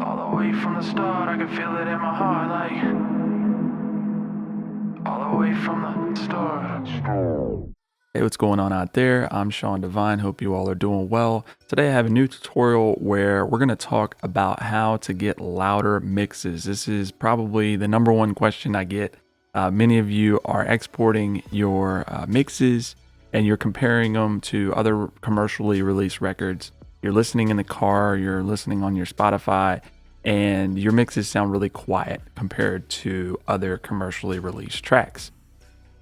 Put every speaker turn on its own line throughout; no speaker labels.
All the way from the start, I can feel it in my heart, like all the way from the start.
Hey, what's going on out there? I'm Sean Devine. Hope you all are doing well. Today I have a new tutorial where we're going to talk about how to get louder mixes. This is probably the number one question I get. Many of you are exporting your mixes and you're comparing them to other commercially released records. You're listening in the car, you're listening on your Spotify, and your mixes sound really quiet compared to other commercially released tracks.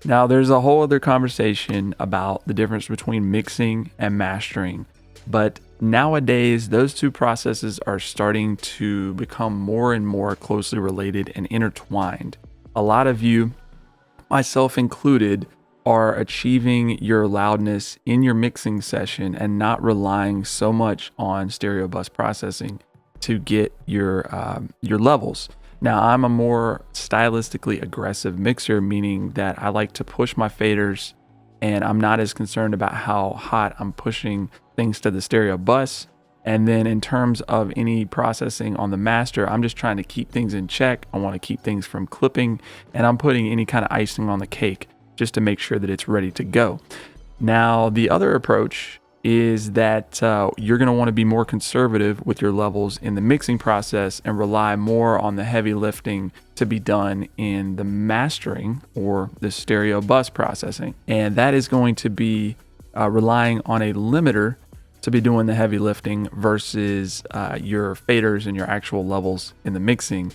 Now, there's a whole other conversation about the difference between mixing and mastering, but nowadays those two processes are starting to become more and more closely related and intertwined. A lot of you, myself included, are achieving your loudness in your mixing session and not relying so much on stereo bus processing to get your levels. Now, I'm a more stylistically aggressive mixer, meaning that I like to push my faders and I'm not as concerned about how hot I'm pushing things to the stereo bus. And then in terms of any processing on the master, I'm just trying to keep things in check. I want to keep things from clipping, and I'm putting any kind of icing on the cake just to make sure that it's ready to go. Now, the other approach is that you're going to want to be more conservative with your levels in the mixing process and rely more on the heavy lifting to be done in the mastering or the stereo bus processing. And that is going to be relying on a limiter to be doing the heavy lifting versus your faders and your actual levels in the mixing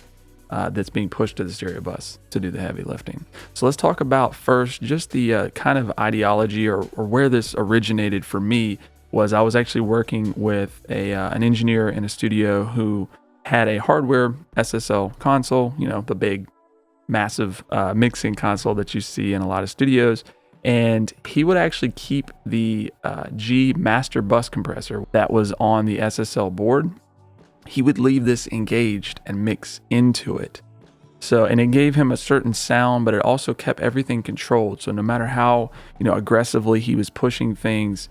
that's being pushed to the stereo bus to do the heavy lifting. So let's talk about first just the kind of ideology or where this originated for me. Was I was actually working with an engineer in a studio who had a hardware SSL console, you know, the big massive mixing console that you see in a lot of studios. And he would actually keep the G master bus compressor that was on the SSL board. He would leave this engaged and mix into it. So, and it gave him a certain sound, but it also kept everything controlled. So no matter how, aggressively he was pushing things,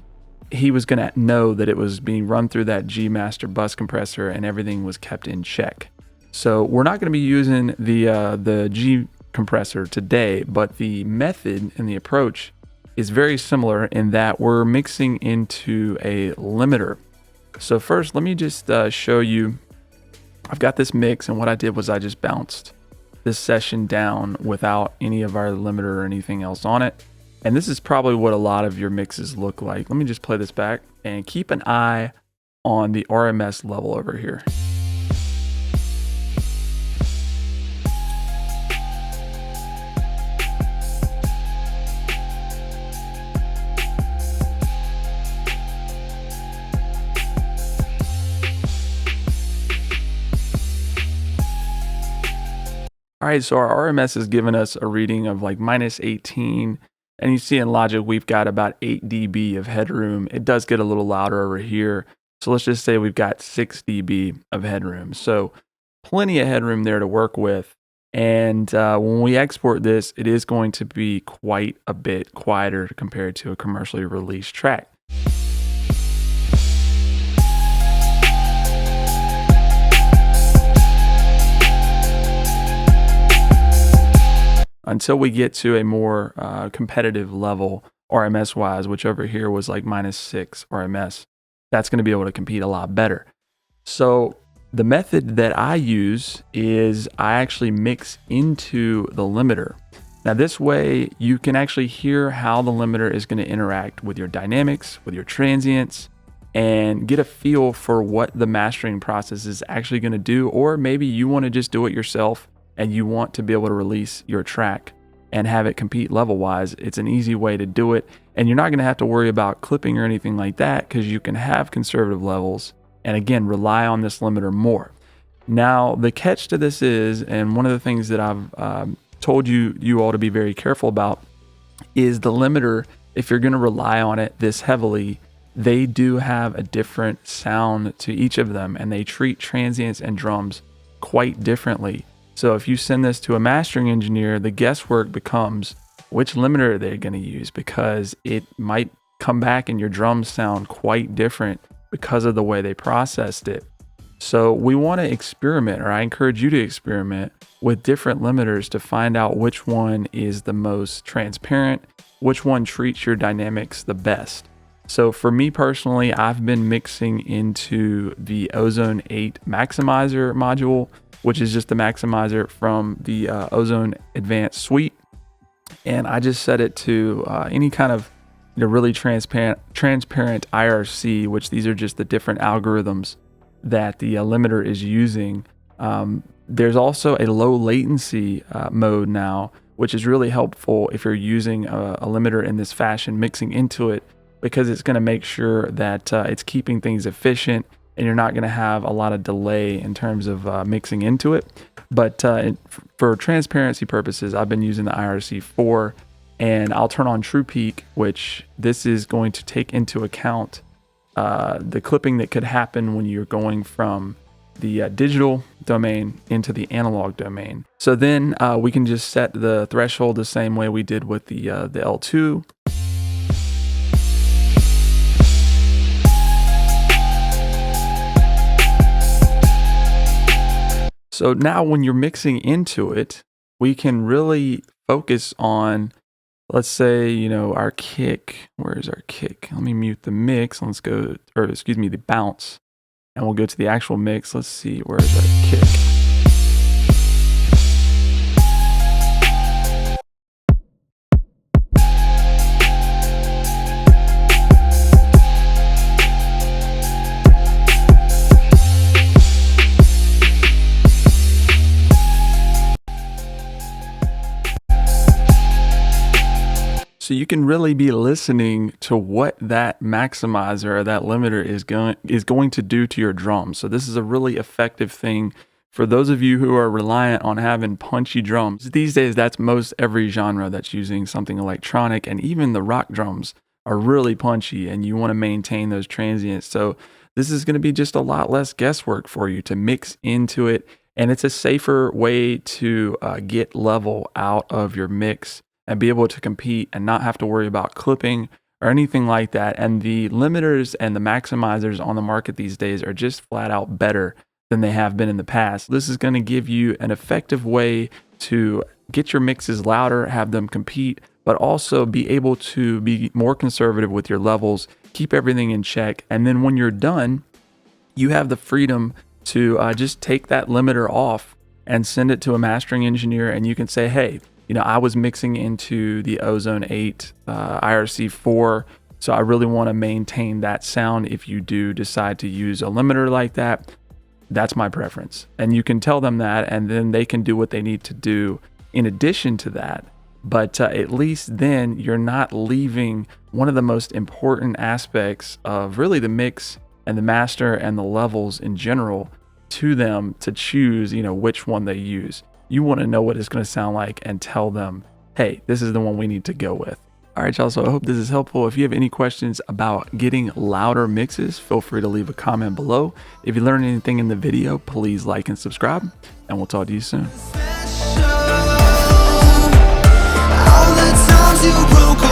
he was going to know that it was being run through that G master bus compressor and everything was kept in check. So we're not going to be using the G compressor today, but the method and the approach is very similar in that we're mixing into a limiter. So first, let me just show you, I've got this mix, and what I did was I just bounced this session down without any of our limiter or anything else on it. And this is probably what a lot of your mixes look like. Let me just play this back and keep an eye on the RMS level over here. All right, so our RMS has given us a reading of like -18, and you see in Logic we've got about 8 dB of headroom. It does get a little louder over here, so let's just say we've got 6 dB of headroom. So plenty of headroom there to work with, and when we export this, it is going to be quite a bit quieter compared to a commercially released track. Until we get to a more competitive level RMS wise, which over here was like -6 RMS, that's going to be able to compete a lot better. So the method that I use is I actually mix into the limiter. Now this way you can actually hear how the limiter is going to interact with your dynamics, with your transients, and get a feel for what the mastering process is actually going to do. Or maybe you want to just do it yourself and you want to be able to release your track and have it compete level wise. It's an easy way to do it, and you're not going to have to worry about clipping or anything like that because you can have conservative levels and again rely on this limiter more. Now the catch to this is, and one of the things that I've told you all to be very careful about, is the limiter. If you're going to rely on it this heavily, they do have a different sound to each of them, and they treat transients and drums quite differently. So if you send this to a mastering engineer, the guesswork becomes which limiter they're going to use, because it might come back and your drums sound quite different because of the way they processed it. So we want to experiment, or I encourage you to experiment with different limiters to find out which one is the most transparent, which one treats your dynamics the best. So for me personally, I've been mixing into the Ozone 8 maximizer module, which is just the maximizer from the Ozone Advanced suite. And I just set it to any kind of really transparent IRC, which these are just the different algorithms that the limiter is using. There's also a low latency mode now, which is really helpful if you're using a limiter in this fashion, mixing into it, because it's going to make sure that it's keeping things efficient and you're not going to have a lot of delay in terms of mixing into it. But for transparency purposes, I've been using the IRC4, and I'll turn on True Peak, which this is going to take into account the clipping that could happen when you're going from the digital domain into the analog domain. So then we can just set the threshold the same way we did with the L2. So now when you're mixing into it, we can really focus on, let's say, our kick. Where is our kick? Let me mute the mix. Let's go, or excuse me, the bounce. And we'll go to the actual mix. Let's see, where is our kick? So you can really be listening to what that maximizer or that limiter is going to do to your drums. So this is a really effective thing for those of you who are reliant on having punchy drums. These days, that's most every genre that's using something electronic, and even the rock drums are really punchy, and you want to maintain those transients. So this is going to be just a lot less guesswork for you to mix into it, and it's a safer way to get level out of your mix and be able to compete and not have to worry about clipping or anything like that. And the limiters and the maximizers on the market these days are just flat out better than they have been in the past. This is going to give you an effective way to get your mixes louder, have them compete, but also be able to be more conservative with your levels, keep everything in check. And then when you're done, you have the freedom to just take that limiter off and send it to a mastering engineer, and you can say, hey, I was mixing into the Ozone 8 IRC4, so I really want to maintain that sound. If you do decide to use a limiter like that, that's my preference. And you can tell them that, and then they can do what they need to do in addition to that. But at least then you're not leaving one of the most important aspects of really the mix and the master and the levels in general to them to choose, which one they use. You want to know what it's going to sound like and tell them, hey, this is the one we need to go with. All right, y'all, so I hope this is helpful. If you have any questions about getting louder mixes, feel free to leave a comment below. If you learned anything in the video, please like and subscribe, and we'll talk to you soon.
All the times you broke